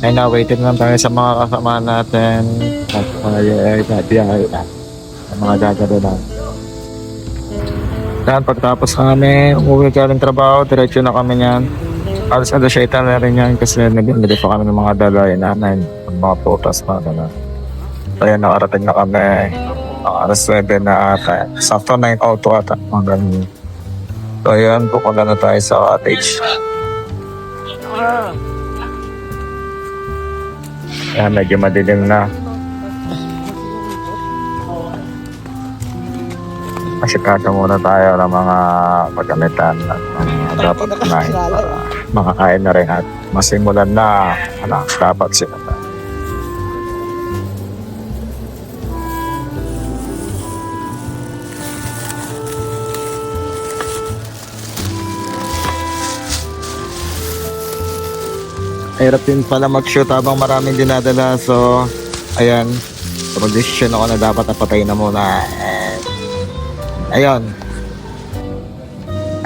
Ay na, waiting lang tayo sa mga kasama natin. At mga gagawin na. Yan, pagtapos kami, umuwi ka ng trabaho, diretso na kami niyan. Alas 7 na rin yan kasi nabili pa kami ng mga daloy namin, ng mga putas pa gano'n. So yan, nakarating na kami. Alas 7 na ata. Sakto 9:02 ata. Hanggang. So yan, pupunta na tayo sa cottage. Yan, medyo madilim na. Asikasa muna tayo ng mga pagkamitan at mga dapat kumain para makakain na rin at masimulan na dapat sila. Hirap din pala mag-shoot habang maraming dinadala, so ayan, mag-decision ako na dapat napatay na muna. Ayun.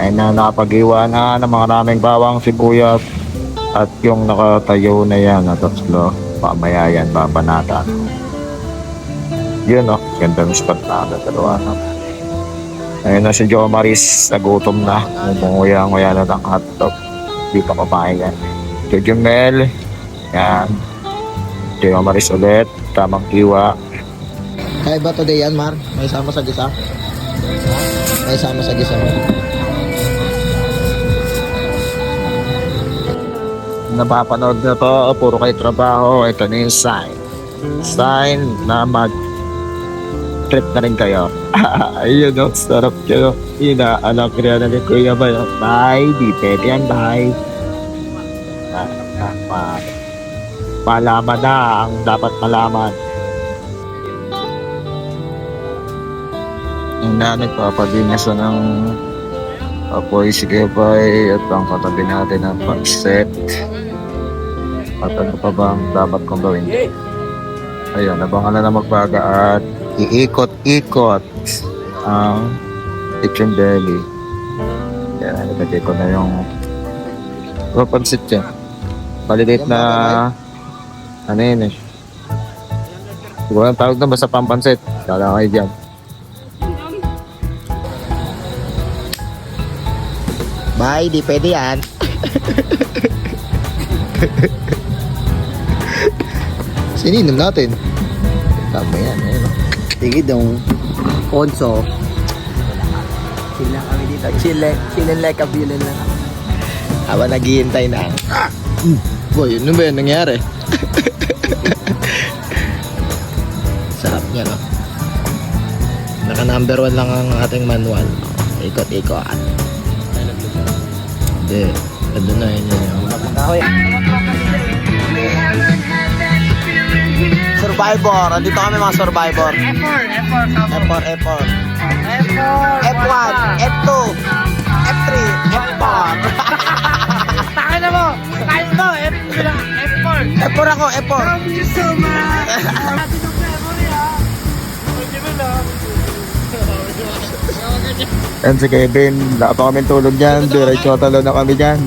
Ay na nakapag-iwa na ng mga raming bawang sibuyas at yung nakatayo na yan na tatlo. Pamaya yan, babanata. Yun ganda ng spot na dalawa na. Ayun na si Jo Maris, nagutom na. Nguya na ng hotdog. Di pa kumain yan. Jojo Mel. Yan. Jo Maris ulit. Tamang kiwa. Kaya ba today yan, Mar? May sama sa gisa? May sama sa gisa. Napapanood na to, puro kayo trabaho. Ito na yung sign. Sign na mag-trip na rin kayo. Ayun sarap nyo. Inaanak rin na ni Kuya ba yun? Bye, di pwede yan, bye. Malaman na ang dapat malaman. Yung na nagpapadinas na ng apoy sige bay at ang katabi natin ang pag-set. At ano pa bang dapat kong gawin? Ayun, abangan na magbaga at iikot-ikot ang kitchen belly. Yan, nilagay ko na yung papansit dyan. Validate na ano yun siguro ang tawag na basta pampansit. Kala kayo dyan. Bye, di pwede yan. Sininom natin. Tama yan, Sige dong. Ponso. Chill lang kami dito. Chillin like a villain lang. Habang naghihintay na. Boy, ano ba yan nangyari? Sarap niya, no? Naka number 1 lang ang ating manual. Ikot-ikot. Hindi. Ando na yun yun. Survivor. Andito kami mga survivor. F4. F1. F2. F3. F4. Takin na mo! Takin mo! F4! F4 ako. F4. And si Kevin, wala pa kami tulog dyan. Diretso talo na kami dyan.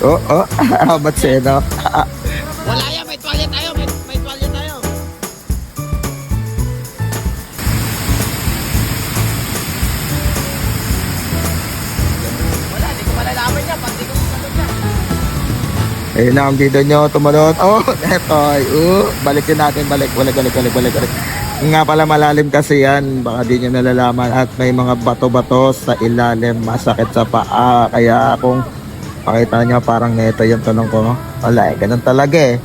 Ba't siya, no? Wala yan. May tuwalya tayo. May tuwalya tayo. Wala. Hindi ko malalaman niya. Pati ko tumalog niya. Ayun na ang video nyo, tumalot. Eto. Balikin natin, balik. Nga pala malalim kasi yan, baka di nyo nalalaman at may mga bato-bato sa ilalim, masakit sa paa. Kaya kung makita nyo parang neto yung tanong ko, wala ganun talaga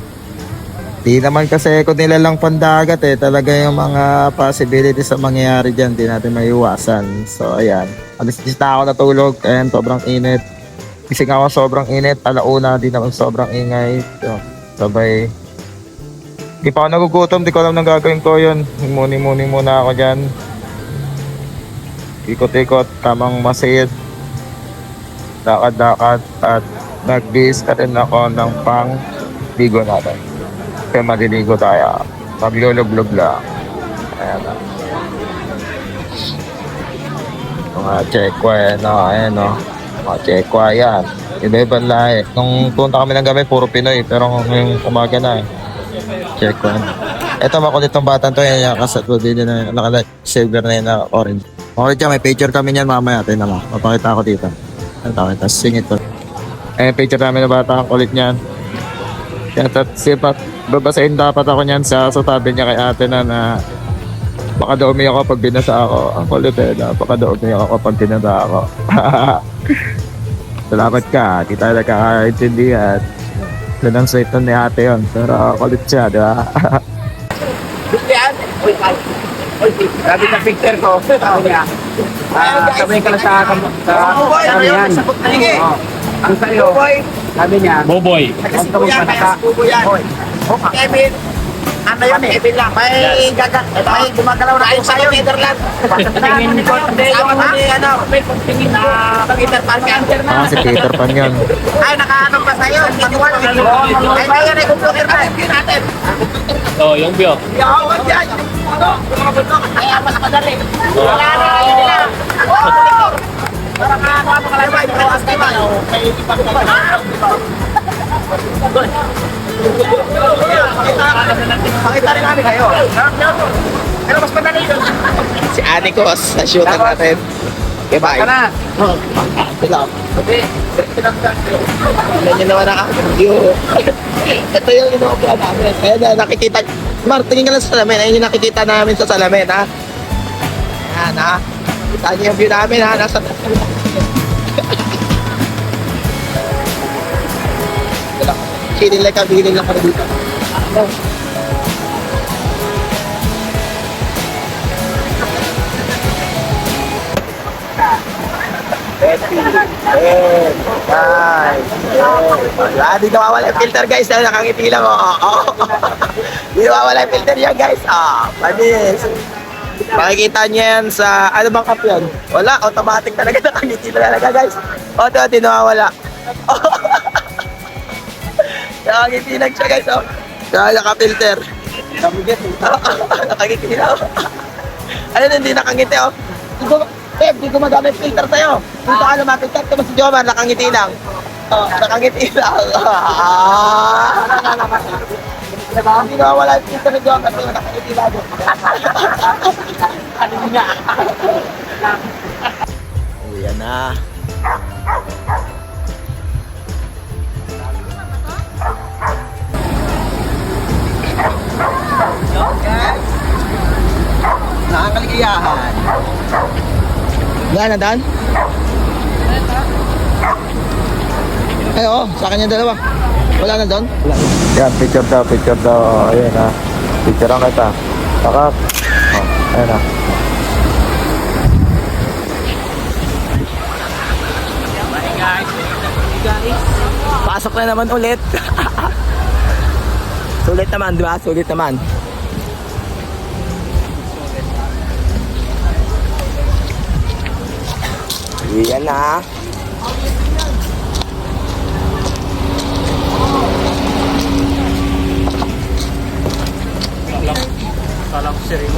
Di naman kasi kung nilalang pandagat talaga yung mga possibilities sa mangyayari dyan, di natin maiwasan. So ayan, alis na ako natulog and sobrang init. Gising ako sobrang init, alauna, di naman sobrang ingay. So, sabay. Di pa ako nagugutom, di ko alam nang gagawin ko yun. Muni muna ako dyan. Ikot-ikot, tamang masid. Dakad-dakad at nag-base ka rin ako ng pang-ligo natin. Kaya maliligo tayo. Maglulublog lang. Ayan na. Mga check ko ayan o. Chekwa yan. Iba-ibang lahi. Nung punta kami ng gabi, puro Pinoy. Pero ngayong umaga na Chekwa. Ito makulit tong batang to. Yan yung kasatlo din na naka-silver na yun na orange. Okay dyan, may picture kami niyan mamaya. Ito naman. Mapakita ko dito. Ito, tapos singit ko. Picture namin na bata. Ang kulit niyan. Kaya sipat, babasahin dapat ako niyan sa tabi niya kay ate na baka daw umiyak ako pag binasa ako. Ang kulit baka daw umiyak ako pag binasa ako. Salamat ka, di tayo nagkakaintindihan. Doon ang sweet nun ni ate yun. Pero kulit siya, di ba? Sabi na picture ko. Sabi niya. Sabay ka lang sa kami yan. Ang sa'yo. Sabi niya. Boboy. Kevin. Ano yun eh? Kevin lang. May gumagalaw na ayun sa'yo. Netherlands. Tingin ko. Tingin na Peter Pan ka. Si Peter Pan yun. Ay, nakaano pa sa'yo. Ay, ngayon ay computer na. Natin. Oh, yung biyo. Yawan dyan. Mga bundok. Ay, mas madali. Wala na kayo nila. Para ano kalaway. Kawas kayo ba? Pakita rin namin kayo. Pero mas madali yun. Si Anikos sa shooter natin. Okay, bye. Baka na. Tignan nyo naman ang video. Ito yung inoopera namin. Kaya na nakikita. Mar, tingin ka lang sa salamin. Ayun yung nakikita namin sa salamin, ha? Ayan, ha? Kita nyo yung view namin, ha? Nasa chilling like a feeling lang kami dito. Di nawawala yung filter guys, dahil nakangiti lang Di nawawala yung filter yan guys. Panis. Makikita niya yan sa, ano bang cup yan? Wala, automatic talaga nakangiti na talaga guys. Di nawawala. Nakangiti lang siya guys. Dahil naka-filter. Nakangiti lang. Ayun, hindi nakangiti di gumagamit filter sa'yo. Dito ka lumapit ka si Jomar, nakangiti lang. Nakangiti lang. Hindi na wala yung filter ni Jomar, nakangiti lang. Ano niya? Yan na. Nakakaligayahan. Wala na, Dan? Ay, sa kanya dalawa. Wala na, Dan? Wala na. Yan, picture daw. Ayun ha. Picture ang kita. Takap. Ayun ha. Pasok na naman ulit. Sulit naman, di ba? Sulit naman. Yan na. Salam siya rin.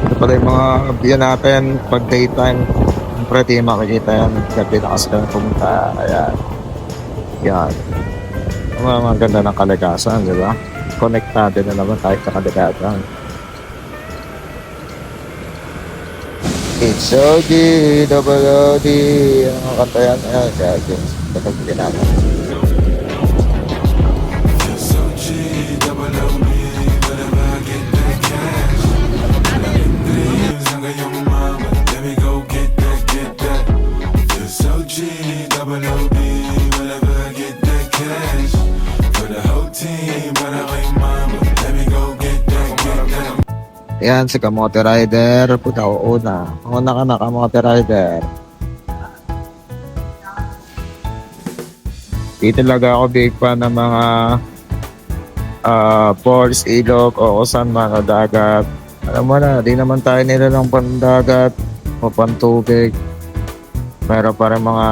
Ito pala yung mga view natin pag daytime. Siyempre, di makikita yan. Gabi na kasi kami pumunta. Ayan. Yan. Ang ganda ng kalikasan, di ba? Konektado na naman tayo sa kalikasan. It's OG, double OD. Ang kanta yan. Ayan, kaya kapag ginagawa. Yan, si Kamote Rider. Puta, una. Una ka na, Kamote Rider. Di talaga ako big fan ng mga falls, ilog, o saan man, o dagat. Alam mo na, di naman tayo nila ng pandagat o pantubig. Meron pa rin mga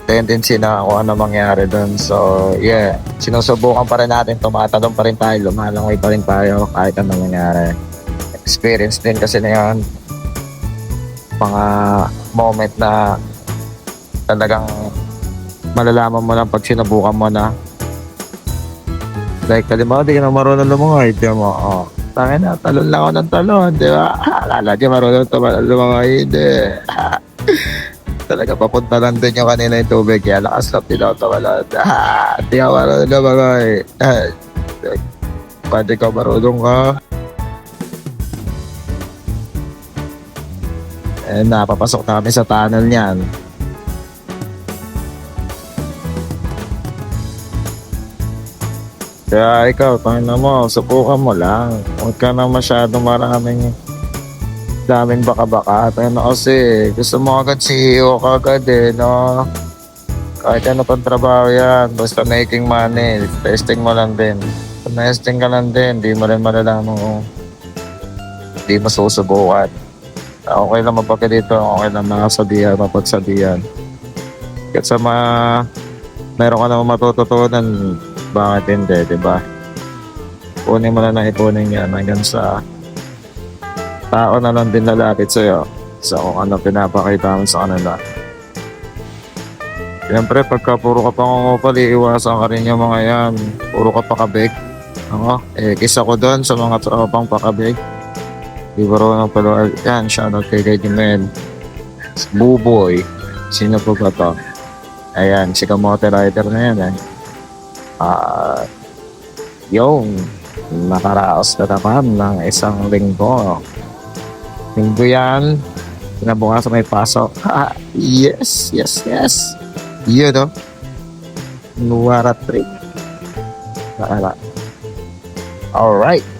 tendency na kung ano mangyari doon. So, yeah. Sinusubukan pa rin natin. Tumatalon pa rin tayo. Lumalangoy pa rin tayo kahit ano mangyari. Experience din kasi na yan. Mga moment na talagang malalaman mo lang pag sinubukan mo na. Like, kalimbawa, di ka na marunong lumangoy. Di mo, tangin na, talon lang ako ng talon. Di ba? Akala di marunong lumangoy. Hindi. Talaga papunta lang din yung kanila yung tubig. Kaya lakas lang tinatawalan. Di ako marunong lumangoy. Pwede ka marunong ka. Eh, napapasok na kami sa tunnel niyan. Kaya ikaw, tangina mo, subukan mo lang. Huwag ka na masyadong daming baka-baka. Ano kasi, gusto mo agad CEO ka agad no? Kahit ano pang trabaho yan, basta making money, testing mo lang din. Kung testing ka lang din, di mo rin malalaman kung di mo susubukan. Okay lang mapagkalito, okay lang makasabihan, mapagsabihan. Kasi meron ka naman matututunan, bakit hindi, di ba? Kunin mo na ipunin yan hanggang sa tao na lang din lalapit sa'yo sa kung ano pinapakita mo sa kanila. Siyempre, pagka puro ka pangungupal, iiwasan ka rin yung mga yan. Puro ka pakabig. Kisa ko doon sa mga tropang pakabig. Di ba rin ang palo, yan, shoutout kay Mel. Buboy. Sino po ba to? Ayan, si Kamote Rider na yan yung nakaraos na naman ng isang linggo. Linggo yan, kinabukasan may pasok. Yes. Yun What a trip. Alright.